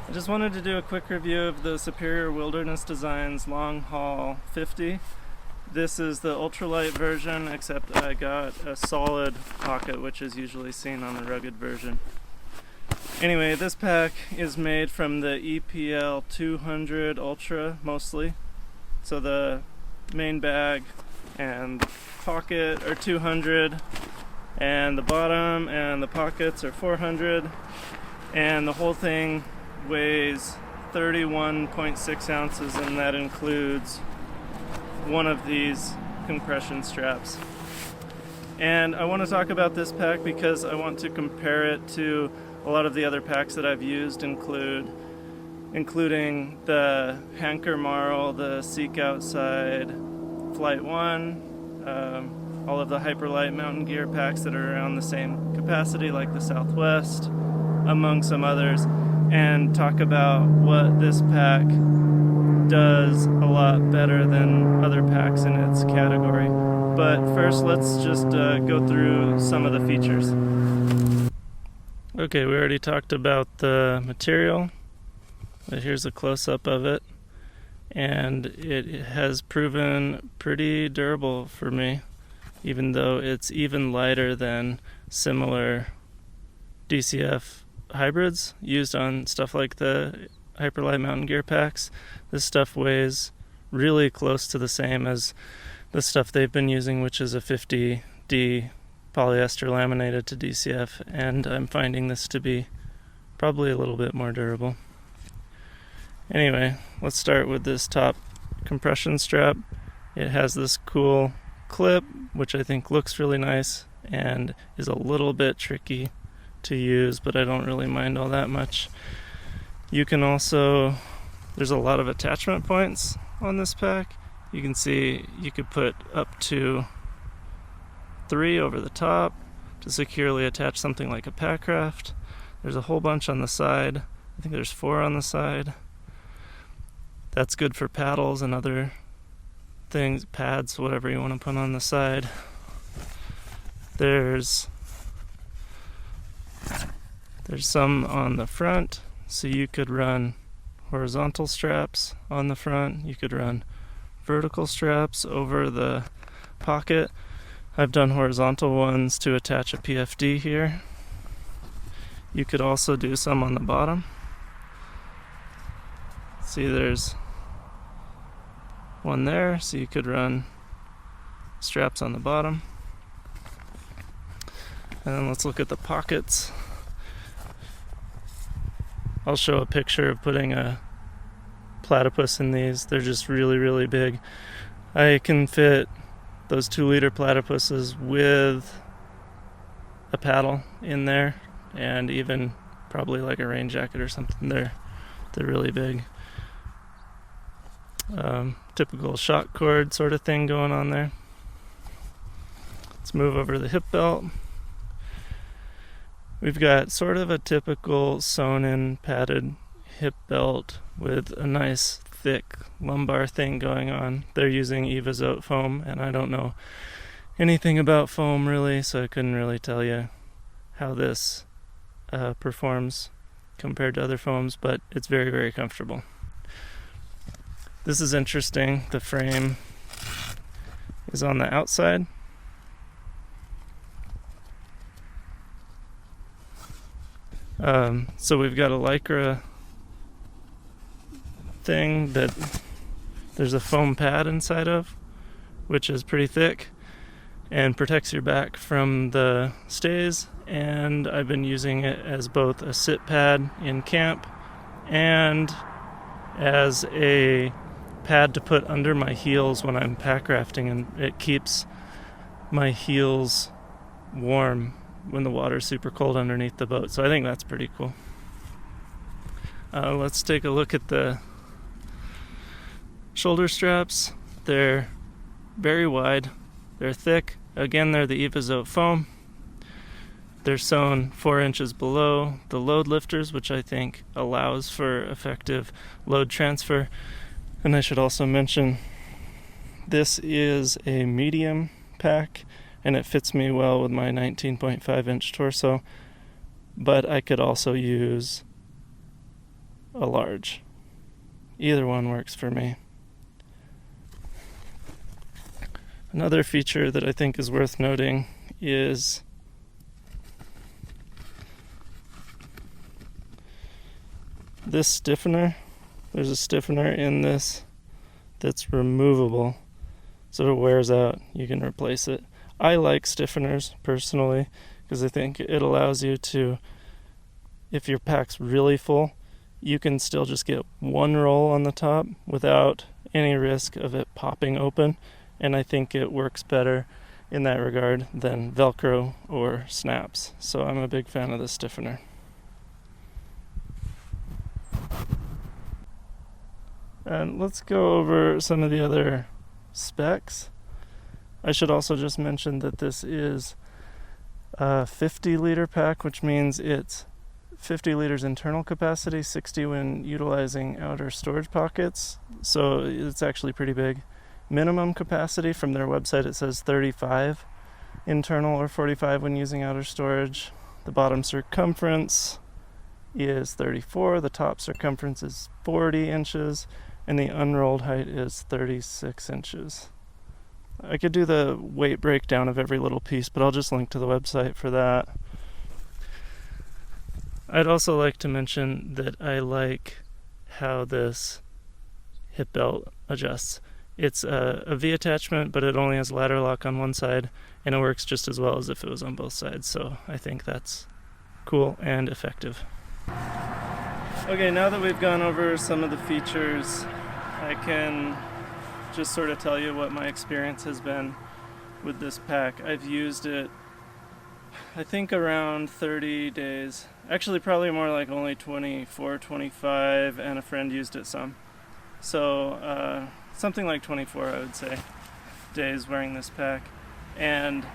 I just wanted to do a quick review of the Superior Wilderness Designs Long Haul 50. This is the ultralight version, except I got a solid pocket, which is usually seen on the rugged version. Anyway, this pack is made from the EPL 200 Ultra, mostly. So the main bag and pocket are 200, and the bottom and the pockets are 400, and the whole thing weighs 31.6 ounces, and that includes one of these compression straps. And I want to talk about this pack because I want to compare it to a lot of the other packs that I've used, including the Hanchor Marl, the Seek Outside Flight 1, all of the Hyperlite Mountain Gear packs that are around the same capacity, like the Southwest, among some others, and talk about what this pack does a lot better than other packs in its category. But first, let's just go through some of the features. Okay, we already talked about the material, but here's a close-up of it, and it has proven pretty durable for me, even though it's even lighter than similar DCF hybrids used on stuff like the Hyperlite Mountain Gear packs. This stuff weighs really close to the same as the stuff they've been using, which is a 50D polyester laminated to DCF, and I'm finding this to be probably a little bit more durable. Anyway, let's start with this top compression strap. It has this cool clip, which I think looks really nice and is a little bit tricky to use, but I don't really mind all that much. You can also, there's a lot of attachment points on this pack. You can see you could put up to 3 over the top to securely attach something like a packraft. There's a whole bunch on the side. I think there's 4 on the side. That's good for paddles and other things, pads, whatever you want to put on the side. There's some on the front, so you could run horizontal straps on the front. You could run vertical straps over the pocket. I've done horizontal ones to attach a PFD here. You could also do some on the bottom. See, there's one there, so you could run straps on the bottom. And then let's look at the pockets. I'll show a picture of putting a platypus in these. They're just really, really big. I can fit those 2-liter platypuses with a paddle in there, and even probably like a rain jacket or something. They're really big. Typical shock cord sort of thing going on there. Let's move over to the hip belt. We've got sort of a typical sewn-in padded hip belt with a nice thick lumbar thing going on. They're using Evazote foam, and I don't know anything about foam really, so I couldn't really tell you how this performs compared to other foams, but it's very, very comfortable. This is interesting. The frame is on the outside. So we've got a Lycra thing that there's a foam pad inside of, which is pretty thick and protects your back from the stays, and I've been using it as both a sit pad in camp and as a pad to put under my heels when I'm pack rafting, and it keeps my heels warm when the water's super cold underneath the boat. So I think that's pretty cool. Let's take a look at the shoulder straps. They're very wide. They're thick. Again, they're the Evazote foam. They're sewn 4 inches below the load lifters, which I think allows for effective load transfer. And I should also mention, this is a medium pack, and it fits me well with my 19.5 inch torso, but I could also use a large. Either one works for me. Another feature that I think is worth noting is this stiffener. There's a stiffener in this that's removable, so if it wears out, you can replace it. I like stiffeners personally because I think it allows you to, if your pack's really full, you can still just get one roll on the top without any risk of it popping open, and I think it works better in that regard than Velcro or snaps. So I'm a big fan of the stiffener. And let's go over some of the other specs. I should also just mention that this is a 50-liter pack, which means it's 50 liters internal capacity, 60 when utilizing outer storage pockets, so it's actually pretty big. Minimum capacity from their website, it says 35 internal or 45 when using outer storage. The bottom circumference is 34, the top circumference is 40 inches, and the unrolled height is 36 inches. I could do the weight breakdown of every little piece, but I'll just link to the website for that. I'd also like to mention that I like how this hip belt adjusts. It's a V attachment, but it only has ladder lock on one side, and it works just as well as if it was on both sides, so I think that's cool and effective. Okay, now that we've gone over some of the features, I can just sort of tell you what my experience has been with this pack. I've used it, I think, around 30 days. Actually, probably more like only 24, 25, and a friend used it some. So, something like 24, I would say, days wearing this pack. And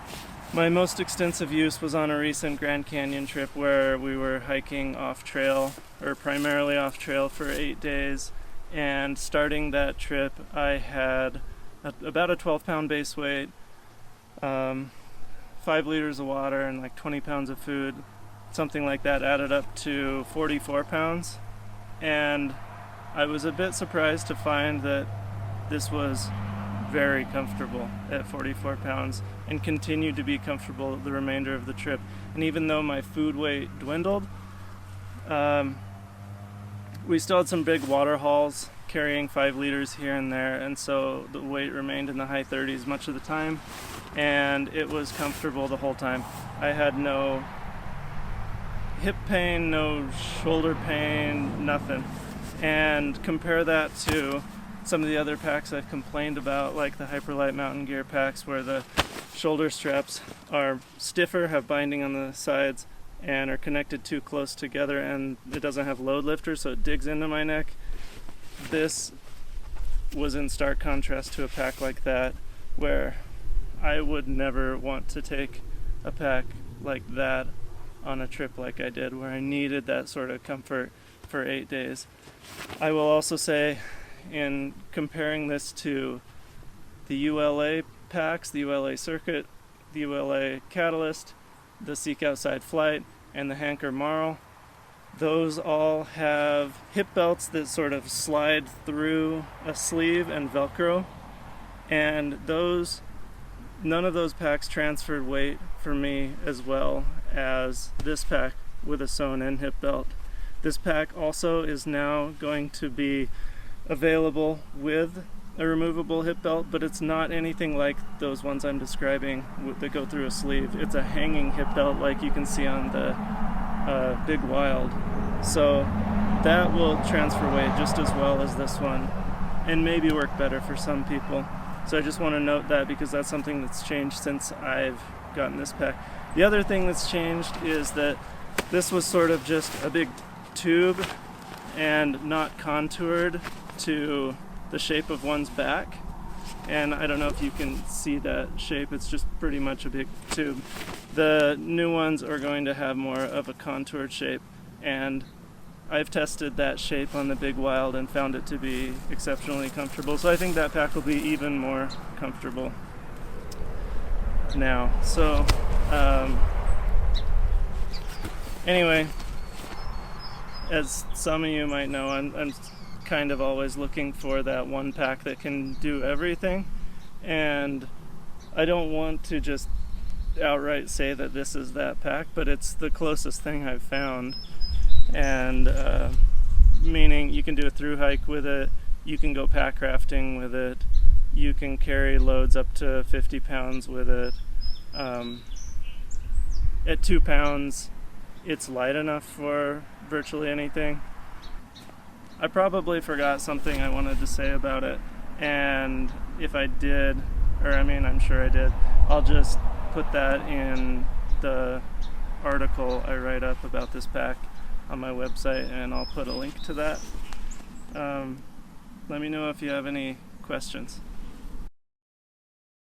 my most extensive use was on a recent Grand Canyon trip where we were hiking off-trail, or primarily off-trail, for 8 days. And starting that trip, I had about a 12-pound base weight, 5 liters of water, and like 20 pounds of food. Something like that added up to 44 pounds. And I was a bit surprised to find that this was very comfortable at 44 pounds and continued to be comfortable the remainder of the trip. And even though my food weight dwindled, we still had some big water hauls carrying 5 liters here and there, and so the weight remained in the high 30s much of the time, and it was comfortable the whole time. I had no hip pain, no shoulder pain, nothing. And compare that to some of the other packs I've complained about, like the Hyperlite Mountain Gear packs, where the shoulder straps are stiffer, have binding on the sides, and are connected too close together, and it doesn't have load lifters, so it digs into my neck. This was in stark contrast to a pack like that, where I would never want to take a pack like that on a trip like I did, where I needed that sort of comfort for 8 days. I will also say, in comparing this to the ULA packs, the ULA Circuit, the ULA Catalyst, the Seek Outside Flight, and the Hanchor Marl, those all have hip belts that sort of slide through a sleeve and Velcro, and none of those packs transferred weight for me as well as this pack with a sewn-in hip belt. This pack also is now going to be available with a removable hip belt, but it's not anything like those ones I'm describing that go through a sleeve. It's a hanging hip belt like you can see on the Big Wild. So that will transfer weight just as well as this one, and maybe work better for some people. So I just want to note that, because that's something that's changed since I've gotten this pack. The other thing that's changed is that this was sort of just a big tube and not contoured to the shape of one's back, and I don't know if you can see that shape. It's just pretty much a big tube. The new ones are going to have more of a contoured shape, and I've tested that shape on the Big Wild and found it to be exceptionally comfortable, so I think that pack will be even more comfortable now. So anyway, as some of you might know, I'm kind of always looking for that one pack that can do everything, and I don't want to just outright say that this is that pack, but it's the closest thing I've found. And meaning you can do a through hike with it, you can go pack rafting with it, you can carry loads up to 50 pounds with it. At 2 pounds, it's light enough for virtually anything. I probably forgot something I wanted to say about it, and if I did, I'm sure I did, I'll just put that in the article I write up about this pack on my website, and I'll put a link to that. Let me know if you have any questions.